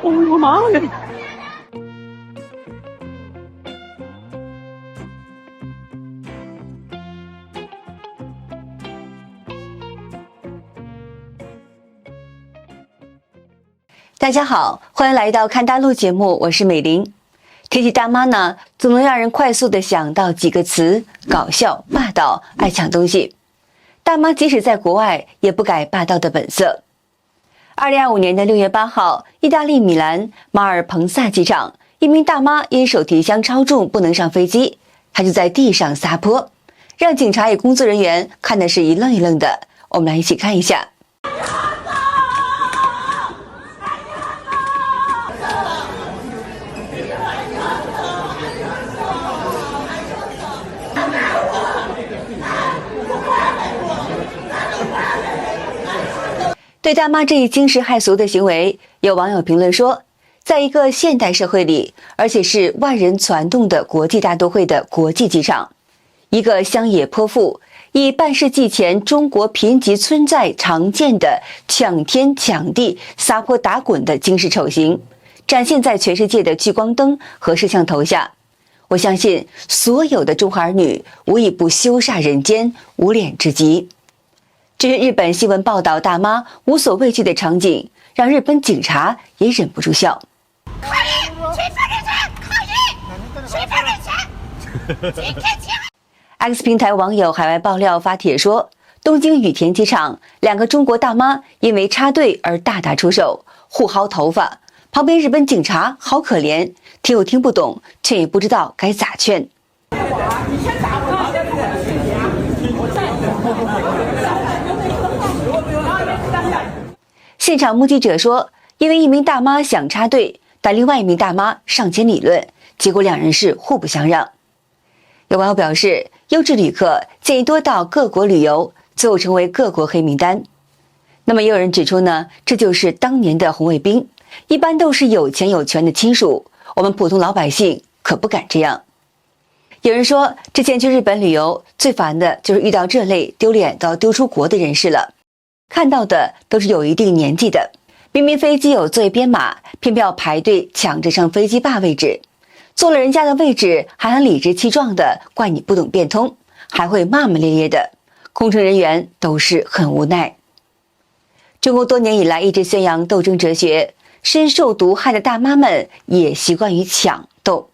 我妈呀！大家好，欢迎来到看大陆节目，我是美玲。提起大妈呢，总能让人快速的想到几个词：搞笑、霸道、爱抢东西。大妈即使在国外，也不改霸道的本色。2025年的6月8号，意大利米兰马尔彭萨机场，一名大妈因手提箱超重不能上飞机，她就在地上撒泼，让警察与工作人员看的是一愣一愣的。我们来一起看一下。对大妈这一惊世骇俗的行为，有网友评论说，在一个现代社会里，而且是万人攒动的国际大都会的国际机场，一个乡野颇富、以半世纪前中国贫瘠村寨常见的抢天抢地、撒泼打滚的惊世丑行，展现在全世界的聚光灯和摄像头下。我相信所有的中华儿女无一不羞煞人间、无脸之极。这是日本新闻报道大妈无所畏惧的场景，让日本警察也忍不住笑。抗议！去发人权！抗议！去发人权！今天起来。X 平台网友海外爆料发帖说，东京羽田机场2个中国大妈因为插队而大打出手，互薅头发，旁边日本警察好可怜，听又听不懂，却也不知道该咋劝。现场目击者说，因为一名大妈想插队，但另外一名大妈上前理论，结果2人是互不相让。有网友表示，优质旅客建议多到各国旅游，最后成为各国黑名单。那么也有人指出呢，这就是当年的红卫兵，一般都是有钱有权的亲属，我们普通老百姓可不敢这样。有人说，之前去日本旅游最烦的就是遇到这类丢脸到丢出国的人士了。看到的都是有一定年纪的，明明飞机有座位编码，偏偏要排队抢着上飞机霸位置，坐了人家的位置还很理直气壮的怪你不懂变通，还会骂骂咧咧的，空乘人员都是很无奈。中国多年以来一直宣扬斗争哲学，深受毒害的大妈们也习惯于抢斗。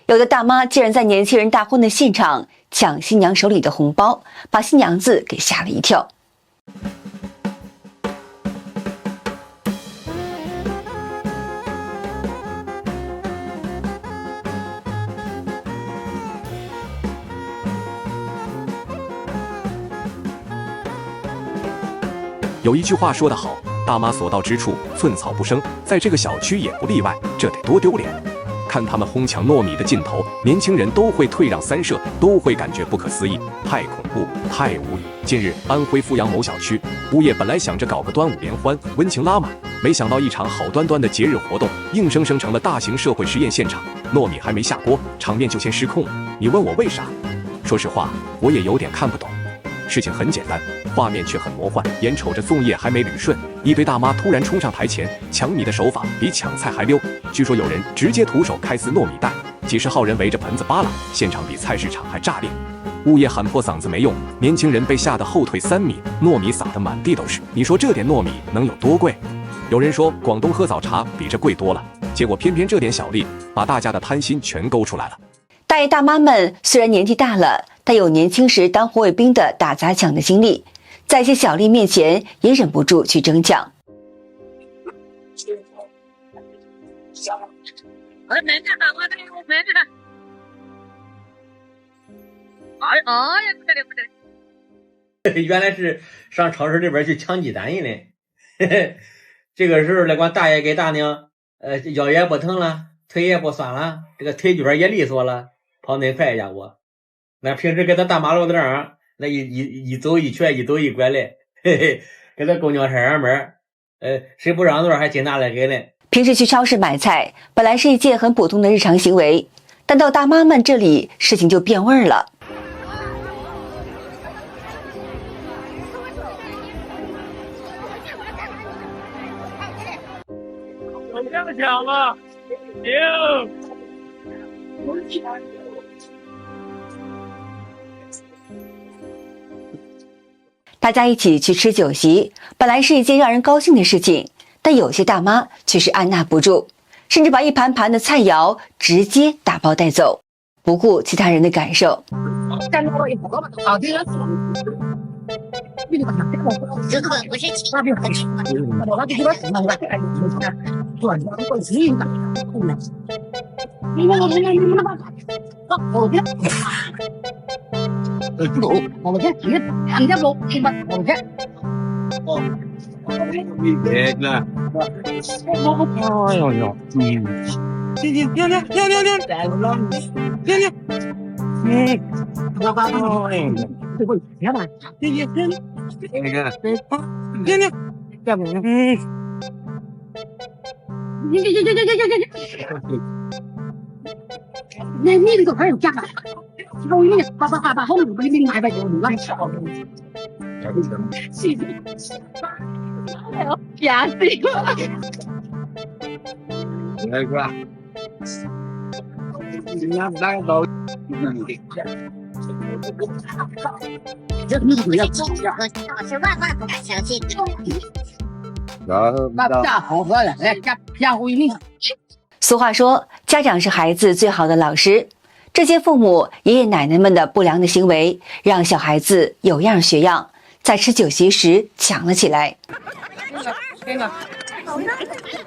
有的大妈竟然在年轻人大婚的现场抢新娘手里的红包，把新娘子给吓了一跳。有一句话说得好，大妈所到之处寸草不生，在这个小区也不例外，这得多丢脸！看他们哄抢糯米的劲头，年轻人都会退让3舍，都会感觉不可思议，太恐怖，太无语。近日，安徽阜阳某小区，物业本来想着搞个端午联欢，温情拉满，没想到一场好端端的节日活动，硬生生成了大型社会实验现场。糯米还没下锅，场面就先失控了。你问我为啥？说实话，我也有点看不懂。事情很简单，画面却很魔幻。眼瞅着粽叶还没捋顺，一堆大妈突然冲上台前，抢米的手法比抢菜还溜。据说有人直接徒手开撕糯米袋，几十号人围着盆子扒拉，现场比菜市场还炸裂。物业喊破嗓子没用，年轻人被吓得后退3米，糯米撒得满地都是。你说这点糯米能有多贵？有人说广东喝早茶比这贵多了，结果偏偏这点小利把大家的贪心全勾出来了。大爷大妈们虽然年纪大了，但有年轻时当红卫兵的打砸抢的经历，在一些小利面前也忍不住去争抢。原来是上超市里边去抢鸡蛋去呢。这个时候来管大爷给大娘，腰也不疼了，腿也不酸了，这个腿卷也利索了，跑那快家伙。那平时给他大马路上，那一走一瘸，一走一拐嘞，嘿嘿，给他公交车上面，谁不让座还净拿来给嘞。平时去超市买菜，本来是一件很普通的日常行为，但到大妈们这里，事情就变味儿了。抢了，停！大家一起去吃酒席，本来是一件让人高兴的事情，但有些大妈却是按捺不住，甚至把一盘盘的菜肴直接打包带走，不顾其他人的感受。这可不是情别了。哎呦呦，那那个还有家吧？我一年把后面不一定买吧，有乱炒。哎呦，吓死我！来过来，那个都。这你不要讲，我是万万不敢相信的。那下好喝了，来下回你。俗话说，家长是孩子最好的老师。这些父母、爷爷奶奶们的不良的行为，让小孩子有样学样，在吃酒席时抢了起来。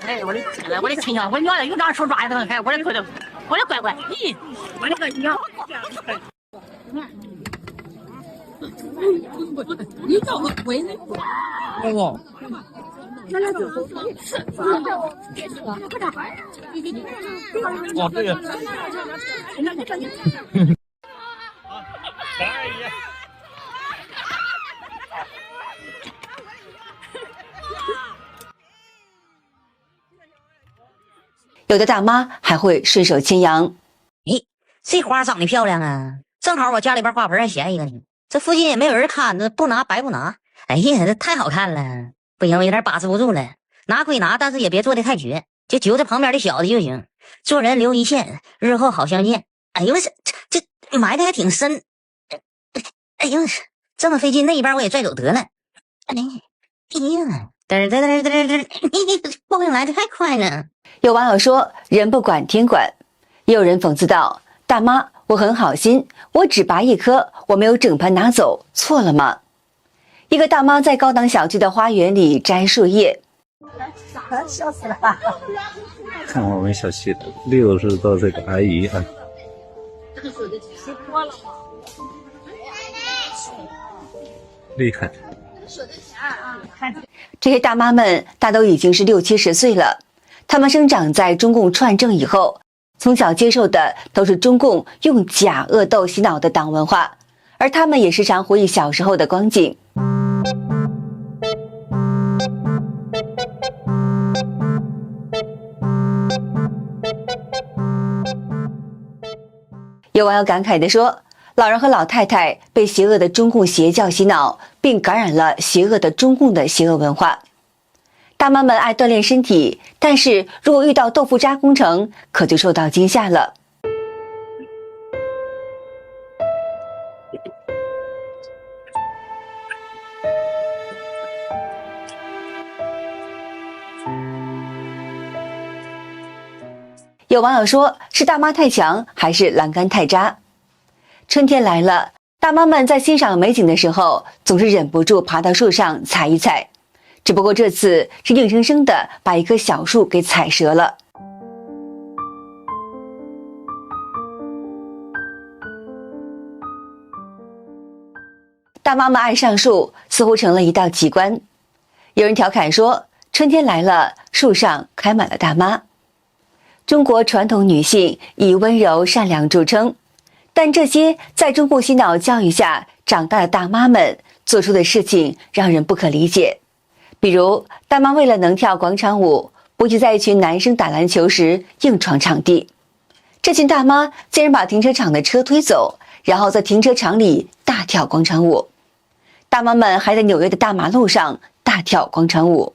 哎，我的亲娘，我娘的有张手抓的，还我的腿的，我的乖乖，咦，我的个娘！你找个鬼呢？哎呦，哦，这个。有的大妈还会顺手牵羊。咦，这花长得漂亮啊！正好我家里边花盆还闲一个呢，这附近也没有人看，这不拿白不拿。哎呀，这太好看了，不行，我有点把持不住了。拿归拿，但是也别做的太绝，就揪着旁边的小的就行。做人留一线，日后好相见。哎呦，这埋的还挺深。哎呦，这么费劲，那一边我也拽走得了。哎呀，嘚，报应来的太快了。有网友说：“人不管天管。”也有人讽刺道：“大妈，我很好心，我只拔一颗，我没有整盘拿走，错了吗？”一个大妈在高档小区的花园里摘树叶，笑死了吧！看我们小区的60多岁的阿姨啊，厉害！这些大妈们大都已经是60、70岁了，她们生长在中共串政以后，从小接受的都是中共用假恶斗洗脑的党文化，而她们也时常回忆小时候的光景。有网友感慨地说：“老人和老太太被邪恶的中共邪教洗脑，并感染了邪恶的中共的邪恶文化。大妈们爱锻炼身体，但是如果遇到豆腐渣工程，可就受到惊吓了。”有网友说，是大妈太强，还是栏杆太渣？春天来了，大妈们在欣赏美景的时候，总是忍不住爬到树上踩一踩。只不过这次是硬生生的把一棵小树给踩折了。大妈们爱上树，似乎成了一道奇观。有人调侃说，春天来了，树上开满了大妈。中国传统女性以温柔善良著称，但这些在中共洗脑教育下长大的大妈们做出的事情让人不可理解。比如，大妈为了能跳广场舞，不惜在一群男生打篮球时硬闯场地。这群大妈竟然把停车场的车推走，然后在停车场里大跳广场舞。大妈们还在纽约的大马路上大跳广场舞。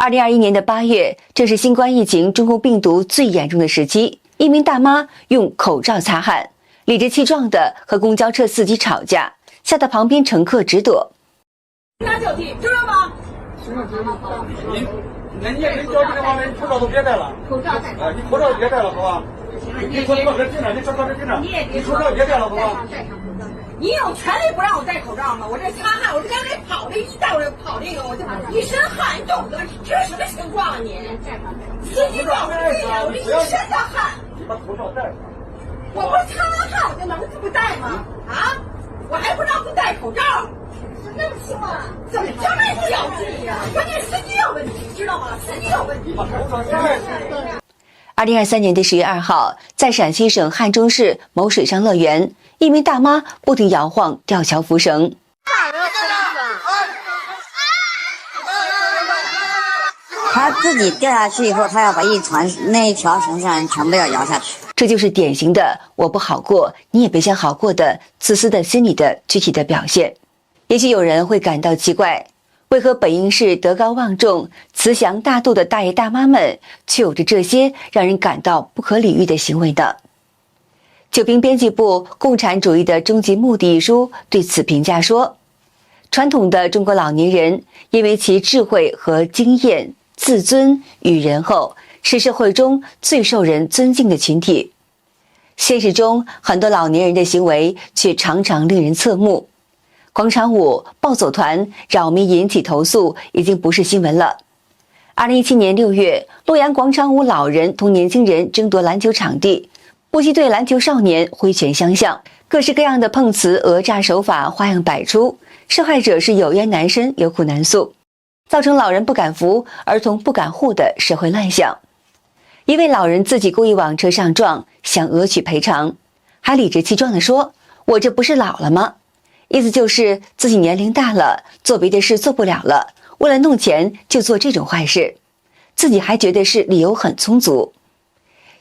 2021年的8月，正是新冠疫情中共病毒最严重的时期。一名大妈用口罩擦汗，理直气壮地和公交车司机吵架，吓得旁边乘客直躲。拿脚踢，知道吗？那你也可以交警的话，你口罩都别戴了。口罩戴上。你口罩别戴了，好吧？你说这警察，你说这警察，你口罩别戴了，好吧？你有权利不让我戴口罩吗？我这擦汗，我这刚才跑这一带，我这跑这个，我就一身汗，你懂得这是什么情况啊你？司机告诉你呀，我这一身的汗。把口罩戴上。我不是擦完汗我就能不戴吗？啊？我还不让不戴口罩。什么情况？怎么这么小气呀？关键司机有问题，知道吗？司机有问题。把口罩戴上。2023年10月2号，在陕西省汉中市某水上乐园，一名大妈不停摇晃吊桥扶绳。他自己掉下去以后，他要把那一条绳线全部要摇下去。这就是典型的“我不好过，你也别想好过”的自私的心理的具体的表现。也许有人会感到奇怪，为何本应是德高望重、慈祥大度的大爷大妈们，却有着这些让人感到不可理喻的行为呢？九评编辑部《共产主义的终极目的》一书对此评价说，传统的中国老年人因为其智慧和经验、自尊与仁厚，是社会中最受人尊敬的群体。现实中，很多老年人的行为却常常令人侧目。广场舞、暴走团扰民引起投诉已经不是新闻了。2017年6月，洛阳广场舞老人同年轻人争夺篮球场地，搏击队篮球少年挥拳相向，各式各样的碰瓷讹诈手法花样百出，受害者是有冤难伸，有苦难诉，造成老人不敢扶，儿童不敢护的社会乱象。一位老人自己故意往车上撞，想讹取赔偿，还理直气壮地说：“我这不是老了吗？”意思就是自己年龄大了，做别的事做不了了，为了弄钱就做这种坏事，自己还觉得是理由很充足。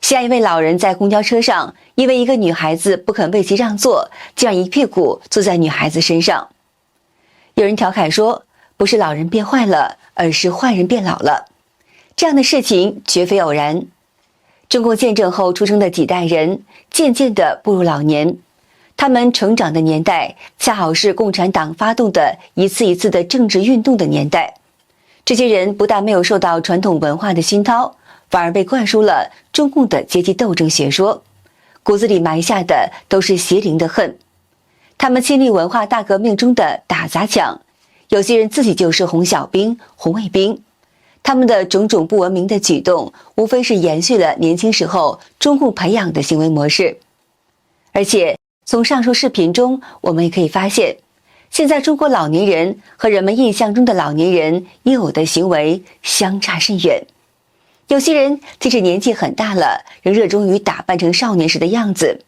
西安一位老人在公交车上，因为一个女孩子不肯为其让座，竟然一屁股坐在女孩子身上。有人调侃说，不是老人变坏了，而是坏人变老了。这样的事情绝非偶然。中共建政后出生的几代人，渐渐地步入老年，他们成长的年代，恰好是共产党发动的一次一次的政治运动的年代。这些人不但没有受到传统文化的熏陶，反而被灌输了中共的阶级斗争学说，骨子里埋下的都是邪灵的恨。他们亲历文化大革命中的打砸抢，有些人自己就是红小兵、红卫兵。他们的种种不文明的举动，无非是延续了年轻时候中共培养的行为模式。而且从上述视频中，我们也可以发现，现在中国老年人和人们印象中的老年人应有的行为相差甚远。有些人即使年纪很大了，仍热衷于打扮成少年时的样子。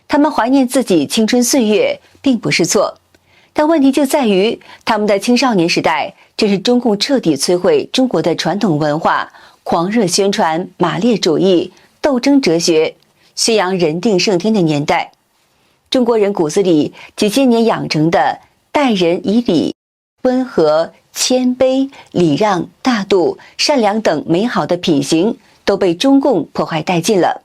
他们怀念自己青春岁月，并不是错，但问题就在于，他们的青少年时代正是中共彻底摧毁中国的传统文化、狂热宣传马列主义、斗争哲学、宣扬人定胜天的年代。中国人骨子里几千年养成的待人以礼、温和、谦卑、礼让、大度、善良等美好的品行都被中共破坏殆尽了。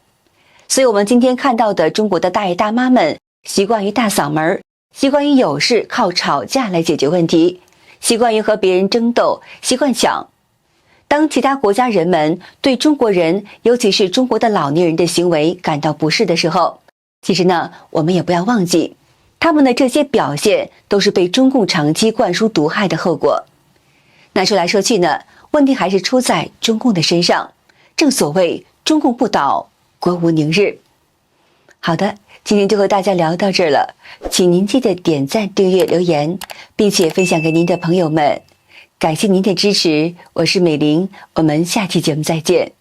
所以我们今天看到的中国的大爷大妈们，习惯于大嗓门，习惯于有事靠吵架来解决问题，习惯于和别人争斗，习惯抢。当其他国家人们对中国人，尤其是中国的老年人的行为感到不适的时候，其实呢，我们也不要忘记，他们的这些表现都是被中共长期灌输毒害的后果。那说来说去呢，问题还是出在中共的身上。正所谓中共不倒，国无宁日。好的，今天就和大家聊到这儿了，请您记得点赞、订阅、留言，并且分享给您的朋友们。感谢您的支持，我是美玲，我们下期节目再见。